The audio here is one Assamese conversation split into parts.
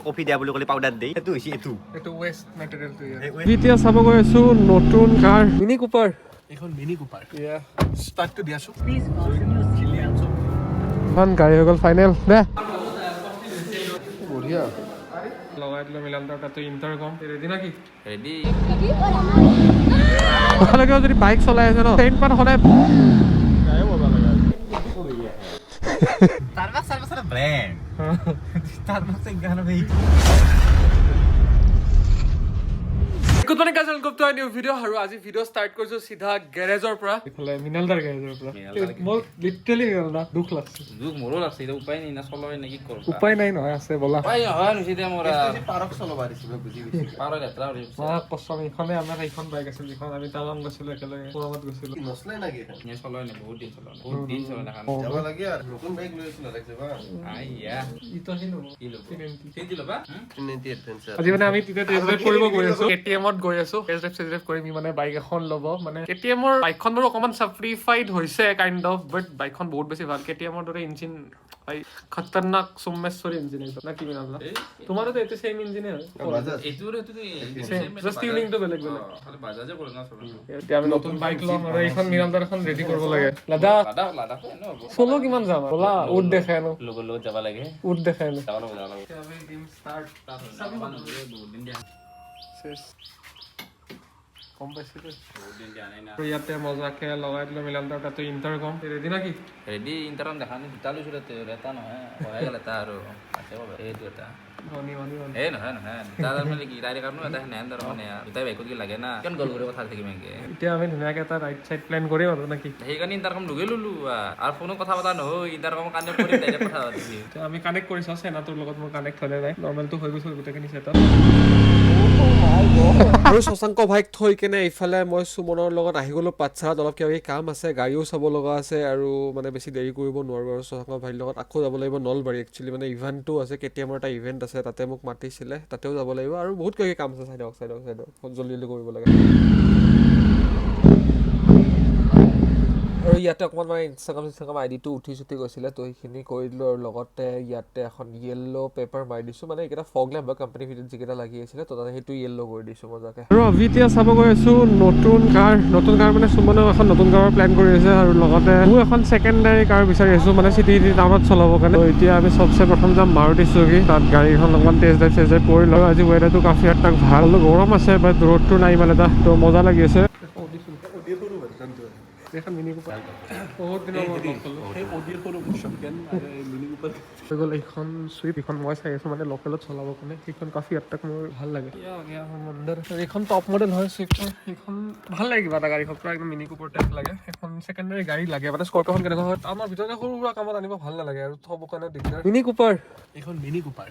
কফি দিয়া বুলি ক'লে পাউডাৰ দেই সেইটো হৈছে এইটো ওয়েস্ট মেটেৰিয়েলটো এতিয়া চাব গৈ আছো নতুন কাৰ মিনি কুপাৰ এখন মিনি কুপাৰ ইয়া ষ্টাৰ্টটো দিয়াছো এখন গাড়ী হৈ গ'ল ফাইনেল দে বঢ়িয়া লগাই দিলো মিলাম তাতে ইণ্টাৰকম ৰেডি নাকি ৰেডি ভালকে যদি বাইক চলাই আছে ন ট্ৰেইন পাত সদায় গায়ে মজা লাগে Starbucks ada brand. Starbucks enggak ada baik. Good morning guys, welcome to a new video. Haru আজি video start কৰিছো সিধা গ্যাৰেজৰ পৰা ইফালে মিনালদাৰ গ্যাৰেজৰ পৰা মোৰ লিটাৰলি না দুখ লাগছে দুখ মোৰো লাগছে এটা উপায় নাই না চলাই নেকি কৰব উপায় নাই নহয় আছে বলা উপায় হয় নছিতে মোৰা পাৰক চলাব দিছিল বুজি গৈছে পাৰৰ লেত্ৰা হৈ গৈছে মা কষ্ট ইখনে আমাৰ এইখন বাইক আছিল যিখন আমি তালাম গৈছিল একেলগে পুৰামত গৈছিল নছলে নাকি নে চলাই নাই বহুত দিন চলাই না যাব লাগে আৰু নতুন বাইক লৈ আছিল লাগছে বা আইয়া ইটো হিনো কি লব কি লবা 390 এডভেঞ্চাৰ আজি মানে আমি তিতে টেষ্ট ড্ৰাইভ কৰিব গৈ আছো KTM ত গৈ আছো টেষ্ট ড্ৰাইভ কৰিম মানে বাইক এখন ল'ব মানে KTM ৰ বাইকখন বাৰু অকমান সাফ্ৰিফাইড হৈছে কাইন্ড অফ বাট বাইকখন বহুত বেছি ভাল KTM ৰ দৰে ইঞ্জিন ভাই খতৰনাক সোমেশ্বৰী ইঞ্জিন এটা না কি মিনালা তোমাৰো তো এতে সেম ইঞ্জিন হয় এটোৰ জাস্ট টিউনিংটো বেলেগ বেলেগ খালি বাজাজে কৰে না চলো এতিয়া আমি নতুন বাইক ল'ম আৰু এইখন মিনালদাৰ এখন ৰেডি কৰিব লাগে লাডাখ চলো কিমান যাম বলা উড দেখাই ন লগত যাব লাগে উড দেখাই ন যাব লাগে আমি টিম ষ্টাৰ্ট কম পাইছিলো ইয়াতে মজাকে লগাই দিলো মিলামদাৰ তাতে ইণ্টাৰকম ৰেডি নাকি ৰেডি ইণ্টাৰকম দেখা নাই দুটা লৈছো এটা নহয় হৈ গ'ল এটা আৰু আছে এইটো এটা এই নহয় দাদা মানে কি ডাইৰেক্ট আৰু এটা নেন্দৰ মানে দুটাই বাইকত কি লাগে না কেন গল কৰি কথা থাকিম এনেকে এতিয়া আমি ধুনীয়াকে এটা ৰাইট সাইড প্লেন কৰিম আৰু নাকি সেইকাৰণে ইণ্টাৰকম লগে ললো আৰু ফোনত কথা পতা নহয় ইণ্টাৰকম কানেক্ট কৰি ডাইৰেক্ট কথা পাতিছি আমি কানেক্ট কৰিছো সেনাটোৰ লগত মোৰ কানেক্ট হ'লে নাই নৰ্মেলটো হৈ গৈছে গোটেইখিনি সেটআপ আৰু শশাংক ভাইক থৈ কেনে ইফালে মই সুমনৰ লগত আহি গ'লো পাঠশালাত অলপ কিবা কাম আছে গাড়ীও চাব লগা আছে আৰু মানে বেছি দেৰি কৰিব নোৱাৰো আৰু শশাংক ভাইৰ লগত আকৌ যাব লাগিব নলবাৰী একচুৱেলি মানে ইভেণ্টটো আছে KTM ৰ এটা ইভেণ্ট আছে তাতে মোক মাতিছিলে তাতেও যাব লাগিব আৰু বহুত কিবা কাম আছে চাইডক জলদি কৰিব লাগে আৰু ইয়াতে অকণমান মানে ইনষ্টাগ্ৰাম আইডিটো উঠি গৈছিলে তো সেইখিনি কৰি দিলোঁ আৰু লগতে ইয়াতে এখন য়েল্ল' পেপাৰ মাৰি দিছোঁ মানে এইকেইটা ফগ লেম্প বা কোম্পানী ভিডিঅ'ত যিকেইটা লাগি আছিলে তো তাতে সেইটো য়েল্ল' কৰি দিছোঁ মজাকে আৰু এতিয়া চাব গৈ আছোঁ নতুন কাৰ মানে সুমনেও এখন নতুন কাৰৰ প্লেন কৰি আছে আৰু লগতে মোৰ এখন ছেকেণ্ডাৰী কাৰ বিচাৰি আছোঁ মানে চিটি টাউনত চলাবৰ কাৰণে তো এতিয়া আমি চবচে প্ৰথম যাম মাৰুতি চুজুকি তাত গাড়ীখন অকণমান টেষ্ট ড্ৰাইভ কৰি লওঁ আজি ৱেডাৰটো কাফি তাক ভাল গৰম আছে বাট ৰ'দটো নাই ইমান এটা তো মজা লাগি আছে এখন মিনি কুপাৰ বহুত দিনৰ মূৰত লগ পালোঁ সেই অডিঅ' সৰু বুকশ্বপকেন মিনি কুপাৰ হৈ গ'ল এইখন চুইফ্ট এইখন মই চাই আছোঁ মানে লোকেলত চলাবৰ কাৰণে সেইখন কাফি আটাক মোৰ ভাল লাগে এইখন টপ মডেল হয় চুইফ্টৰ সেইখন ভাল লাগে কিবা এটা গাড়ীখন পূৰা একদম মিনি কুপাৰ টাইপ লাগে এখন ছেকেণ্ডাৰী গাড়ী লাগে মানে স্কৰ্পিঅ'খন কেনেকুৱা হয় আমাৰ ভিতৰতে সৰু সুৰা কামত আনিব ভাল নালাগে আৰু থ'বৰ কাৰণে দিগদাৰ মিনি কুপাৰ এইখন মিনি কুপাৰ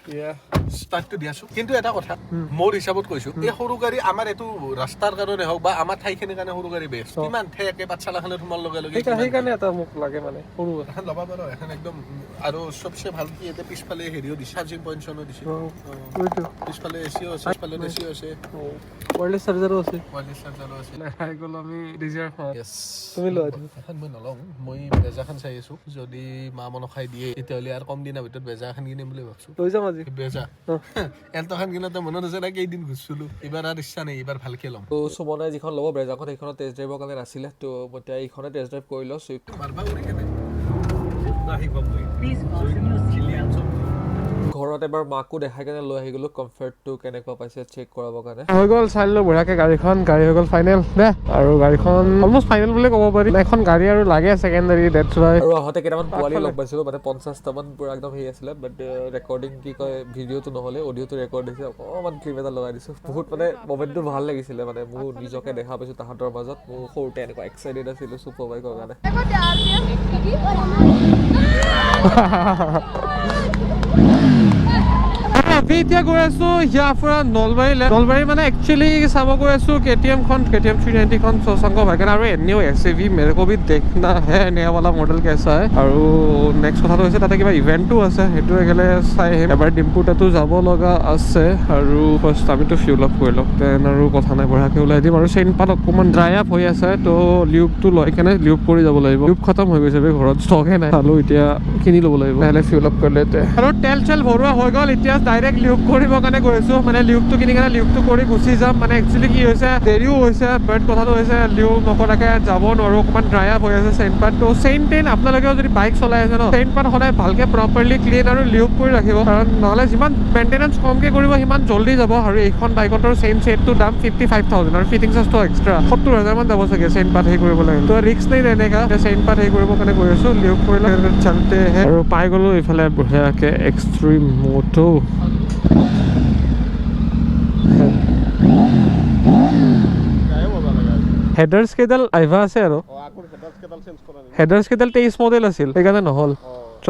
ষ্টাৰ্টটো দিয়াছোঁ কিন্তু এটা কথা মোৰ হিচাপত কৈছোঁ এই সৰু গাড়ী আমাৰ এইটো ৰাস্তাৰ কাৰণে হওক বা আমাৰ ঠাইখিনিৰ কাৰণে সৰু গাড়ী বেষ্ট কিমান ঠেকে পাঠশালা তোমাৰ লগে লগে সেইকাৰণে এটা মোক লাগে মানে সৰু এখন ল'বা পাৰো এখন একদম আৰু সবচে ভাল কি এতে পিছফালে হেৰিও দিছে চাৰ্জিং পইণ্টছনো দিছে পিছফালে এচিও আছে পিছফালে এচিও আছে ওয়্যাৰলেছ চাৰ্জাৰো আছে নাই গ'ল আমি ডিজায়াৰ তুমি লৈ এখন মই নলওঁ মই বেজাখন চাই আছোঁ যদি মা মনসাই দিয়ে তেতিয়াহ'লে আৰু কম দিনৰ ভিতৰত বেজা এখন কিনিম বুলি ভাবছোঁ লৈ যাম আজি বেজা এলটোখন কিনোতে মনত আছে না কেইদিন ঘূৰিছিলোঁ এইবাৰ আৰু ইচ্ছা নাই এইবাৰ ভালকে ল'ম তো সুমনে যিখন ল'ব বেজাখন সেইখনত টেষ্ট ড্ৰাইভৰ কাৰণে নাছিলে তো এতিয়া এইখনে টেষ্ট ড্ৰাইভ কৰি লওঁ চুইফ্ট ঘৰত এবাৰ মাকো দেখাই কেনে লৈ আহি গ'লো কমফৰ্টটো কেনেকুৱা পাইছে চেক কৰাবৰ কাৰণে হৈ গ'ল চাই ল'লো বঢ়িয়াকৈ গাড়ী হৈ গ'ল ফাইনেল দে আৰু গাড়ীখন অলমষ্ট ফাইনেল বুলি ক'ব পাৰি এখন গাড়ী আৰু লাগে ছেকেণ্ডাৰী ডেটছ ৱাই আৰু আহোঁতে কেইটামান পোৱালি লগ পাইছিলোঁ মানে 50টামান পূৰা একদম হেৰি আছিলে বাট ৰেকৰ্ডিং কি কয় ভিডিঅ'টো নহ'লে অডিঅ'টো ৰেকৰ্ড দিছে অকণমান ক্লিপ এটা লগাই দিছোঁ বহুত মানে মমেণ্টটো ভাল লাগিছিলে মানে মোৰ নিজকে দেখা পাইছোঁ তাহাঁতৰ মাজত মোৰ সৰুতে এনেকুৱা এক্সাইটেড আছিলোঁ ছুপাৰ বাইকৰ কাৰণে আমি এতিয়া গৈ আছো ইয়াৰ পৰা নলবাৰী মানে একচুৱেলি চাব গৈ আছো KTM 390 খন শশাংক ভাইকে আৰু এনেও SUV मेरे को भी देखना है नया वाला मॉडल कैसा है আৰু নেক্সট কথাটো হৈছে তাতে কিবা ইভেণ্টো আছে সেইটো একেলে চাই আহিম এবাৰ ডিম্পু তাতো যাব লগা আছে আৰু ফাৰ্ষ্ট আমিতো ফিউল আপ কৰি লওঁ দেন আৰু কথা নাই বঢ়াকৈ ওলাই দিম আৰু চেইন পাত অকণমান ড্ৰাই আপ হৈ আছে তো লিউবটো লৈ কেনে লিউব কৰি যাব লাগিব লিউব খতম হৈ গৈছে ঘৰত ষ্টকে নাই চালো এতিয়া কিনি ল'ব লাগিব নহ'লে ফিউল আপ কৰিলে আৰু তেল চেল ভৰোৱা হৈ গ'ল এতিয়া ডাইৰেক্ট ডাইৰেক্ট লিউক কৰিবৰ কাৰণে গৈ আছো মানে লিউকটো কিনি কেনে লিউকটো কৰি গুচি যাম মানে একচুৱেলি কি হৈছে দেৰিও হৈছে বাট কথাটো হৈছে লিউক নকৰাকে যাব নোৱাৰো অকণমান ড্ৰাই আপ হৈ আছে চেইন পাত তো চেইন টেইন আপোনালোকেও যদি বাইক চলাই আছে ন চেইন পাত সদায় ভালকে প্ৰপাৰলি ক্লিন আৰু লিউক কৰি ৰাখিব কাৰণ নহ'লে যিমান মেইনটেনেঞ্চ কমকে কৰিব সিমান জল্দি যাব আৰু এইখন বাইকতৰ চেইন ছেটটোৰ দাম 55,000 আৰু ফিটিং চাৰ্জটো এক্সট্ৰা 70,000 মান যাব চাগে চেইন পাত হেৰি কৰিব লাগে তো ৰিক্স নাই তেনেকা চেইন পাত হেৰি কৰিবৰ কাৰণে গৈ আছো লিউক কৰিলে চলতে আৰু পাই গ'লো ইফালে বঢ়িয়াকে এক্সট্ৰিম মটো হেডাৰ্ছ কেইডাল আহিবা আছে আৰু হেডাৰ্ছ কেইডাল 23 মডেল আছিল সেইকাৰণে নহ'ল 24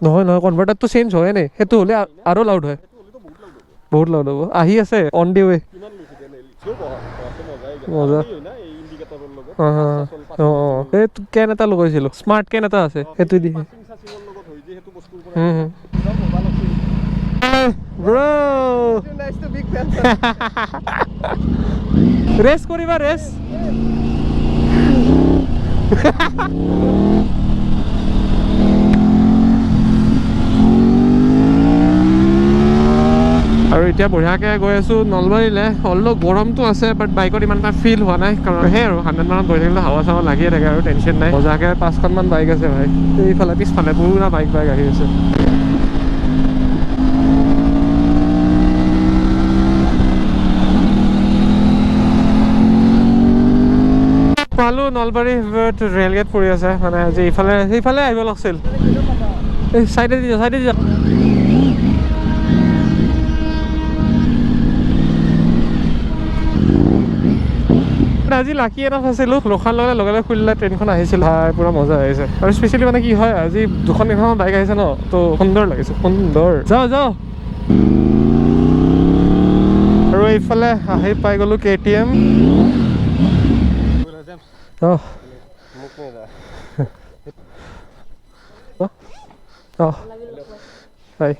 নহয় নহয় কনভাৰ্টাৰটো চেঞ্জ হয় নাই সেইটো হ'লে আৰু লাউড হয় বহুত লাউড হ'ব আহি আছে অন দি ৱে মজা এই কেন এটা লগাইছিলো স্মাৰ্ট কেন এটা আছে সেইটো দি ব্ৰো ৰেচ কৰিবা ৰেচ আৰু এতিয়া বঢ়িয়াকৈ গৈ আছোঁ নলবাৰীলৈ অলপ গৰমটো আছে বাট বাইকত ইমান এটা ফিল হোৱা নাই কাৰণ সেই আৰু 100 মানত গৈ থাকিলে হাৱা চাৱা লাগিয়ে থাকে আৰু টেনশ্যন নাই মজাকৈ 5খনমান বাইক আছে ভাই এইফালে পিছফালে পুৰা বাইক আহি আছে পালোঁ নলবাৰী ৰেল গেট পৰি আছে মানে আজি সেইফালে আহিব লাগিছিল এই চাইডে দি যা আজি লাকি এটা আছিলোঁ ৰখাৰ লগে লগে খুলিলে ট্ৰেইনখন আহিছিল ভাই পুৰা মজা আহিছে আৰু স্পেচিয়েলি মানে কি হয় আজি দুখন বাইক আহিছে ন তো সুন্দৰ লাগিছে সুন্দৰ যাওঁ আৰু এইফালে আহি পাই গ'লোঁ KTM হয়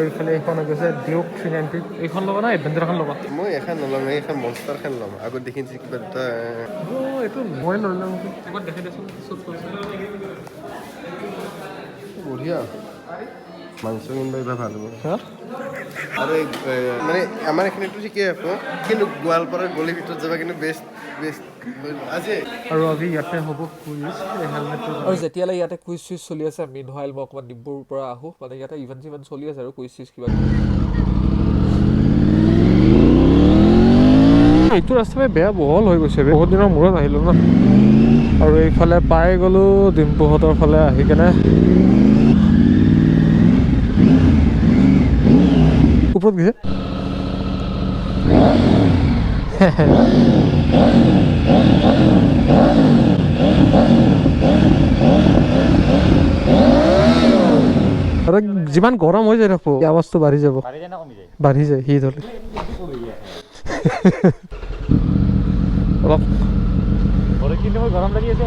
এইফালে এইখন গৈছে ডিউক 390 এইখন ল'বা না এডভেঞ্চাৰখন ল'বা মই এখন নল'ম এইখন মনষ্টাৰখন ল'ম আগত দেখিছোঁ কিবা এটা এইটো মই নল'ম একবাৰ দেখাই দেচোন বঢ়িয়া মাংস কিনবা এইবাৰ ভাল হ'ব আৰু মানে আমাৰ এইখিনিতো ঠিকেই আকৌ কিন্তু গোৱালপাৰাৰ গলিৰ ভিতৰত যাবা কিন্তু বেষ্ট আজি আৰু আজি ইয়াতে হ'ব কুইজ আৰু যেতিয়ালৈ ইয়াতে কুইজ চুইজ চলি আছে মিনহাইল মই অকণমান ডিব্ৰুৰ পৰা আহোঁ মানে ইয়াতে ইভেণ্ট চিভেণ্ট চলি আছে আৰু কুইজ চুইজ কিবা এইটো ৰাস্তাতে বেয়া বহল হৈ গৈছে বহুত দিনৰ মূৰত আহিলোঁ ন আৰু এইফালে পাই গ'লোঁ ডিম্পুহঁতৰ ফালে আহি কেনে ওপৰত গৈছে আৰু যিমান গৰম হৈ যায় থাকো আৱাজটো বাঢ়ি যাব বাঢ়ি যায় সি ধৰি অলপ কিন্তু গৰম লাগি আছে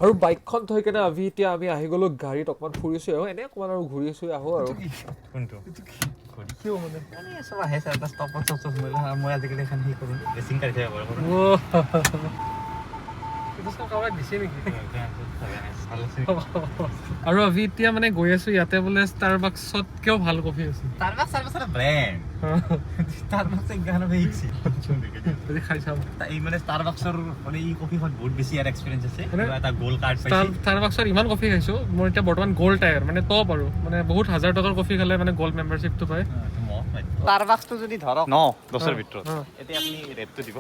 আৰু বাইকখন থৈ কেনে এতিয়া আমি আহি গ'লো গাড়ীত অকণমান ফুৰিছো আৰু এনে অকণমান আৰু ঘূৰি চুৰি আহো আৰু মই আজিকালি এখন সেই কৰোঁ ৰেচিং গাড়ী চাই আৰু আমি এতিয়া মানে গৈ আছো ইয়াতে বোলে ষ্টাৰবাক্সতকেও ভাল কফি আছে ষ্টাৰবাক্সৰ ইমান কফি খাইছো মোৰ এতিয়া বৰ্তমান গ'ল্ড টায়াৰ মানে টপ আৰু মানে বহুত হাজাৰ টকাৰ কফি খালে মানে গ'ল্ড মেম্বাৰশ্বিপটো পায় ষ্টাৰবাক্সটো যদি ধৰক 9-10ৰ ভিতৰত এতিয়া আপুনি ৰেটটো দিব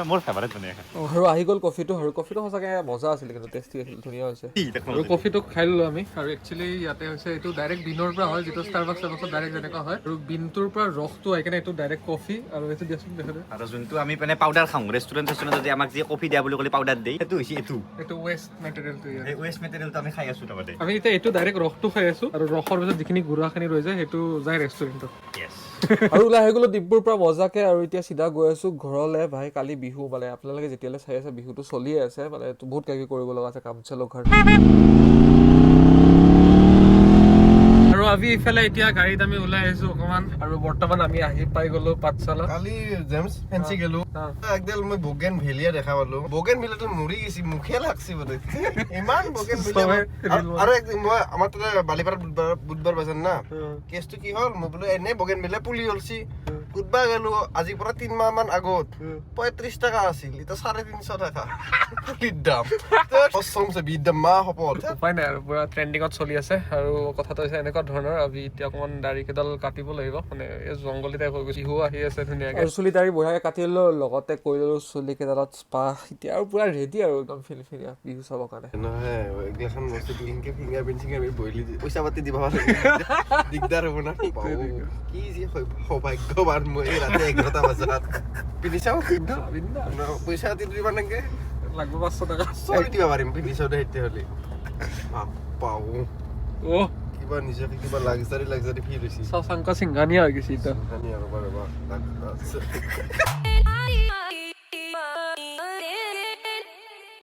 মোৰ ফেভাৰিট মানে আৰু আহি গ'ল কফিটো আৰু কফিটো সঁচাকৈ মজা আছিল কিন্তু টেষ্টি আছিল ধুনীয়া হৈছে আৰু কফিটো খাই ল'লোঁ আমি আৰু একচুৱেলি ইয়াতে হৈছে এইটো ডাইৰেক্ট বিনৰ পৰা হয় যিটো ষ্টাৰবাক্সত ডাইৰেক্ট যেনেকুৱা হয় আৰু বিনটোৰ পৰা ৰসটো আহি কেনে এইটো ডাইৰেক্ট কফি আৰু এইটো দিয়াচোন দেখা যায় আৰু যোনটো আমি মানে পাউডাৰ খাওঁ ৰেষ্টুৰেণ্ট যদি আমাক যি কফি দিয়া বুলি ক'লে পাউডাৰ দিয়ে সেইটো হৈছে এইটো ৱেষ্ট মেটেৰিয়েলটো এই ৱেষ্ট মেটেৰিয়েলটো আমি খাই আছোঁ তাৰমানে আমি এতিয়া এইটো ডাইৰেক্ট ৰসটো খাই আছোঁ আৰু ৰসৰ পিছত যিখিনি গুড়াখিনি ৰৈ যায় সেইটো যায় ৰেষ্টুৰেণ্টত আৰু ওলাই আহি গ'লো ডিব্ৰুৰ পৰা মজাকে আৰু এতিয়া চিধা গৈ আছো ঘৰলৈ ভাই কালি বিহু মানে আপোনালোকে যেতিয়ালৈ চাই আছে বিহুটো চলিয়ে আছে মানে বহুত কিবা কৰিব লগা আছে কাম চালো ঘৰ আৰু আমি ইফালে এতিয়া গাড়ীত আমি ওলাই আহিছো অকমান আৰু বৰ্তমান আমি আহি পাই গলো পাঠশালা কালি জেমছ ফেন্সি গেলো একদল মই বগেন ভেলিয়া দেখা পালো বগেন ভেলিয়াটো মৰি গৈছি মুখে লাগছি বোলে ইমান বগেন ভেলিয়া আৰু একদিন মই আমাৰ তাতে বালিপাৰা বুধবাৰ বাজাৰ না কেছটো কি হ'ল মই বোলো এনে বগেন ভেলিয়া পুলি হলছি বুধবা গেলো আজিৰ পৰা 3 মাহ মান আগত 35 টাকা আছিল এটা 350 টাকা পুলিৰ দাম অসমছে বিদাম মা হপত উপায় নাই আৰু পুৰা ট্ৰেন্ডিঙত চলি আছে আৰু কথাটো হৈছে এনেকুৱা ধৰণৰ আমি এতিয়া অকমান দাড়ি কেইডাল কাটিব লাগিব মানে এই জংগলী টাইপ হৈ গৈছে বিহু আহি আছে ধুনীয়াকে আৰু চুলি দাড়ি বঢ়িয়াকে কাটি ললো লগতে কৰি ললো চুলি কেইডালত স্পা এতিয়া আৰু পুৰা ৰেডি আৰু একদম ফিলফিলীয়া বিহু চাবৰ কাৰণে নহয় এইগিলাখন বস্তু দিনকে ফিংগাৰ প্ৰিন্টিং আমি বইলি পইচা পাতি দিব দিগদাৰ হ'ব না কি যে সৌভাগ্যৱান মই ৰাতি 11টা বজাত পিন্ধি চাওঁ পইচা পাতি দিব নাগে লাগব 500 টাকা চলি দিব পাৰিম পিন্ধি চাওঁ দে এতিয়া হ'লে পাওঁ অ কিবা নিজকে কিবা লাক্সাৰি ফিল হৈছে শশাংক সিংহানিয়া হৈ গৈছে এতিয়া আৰু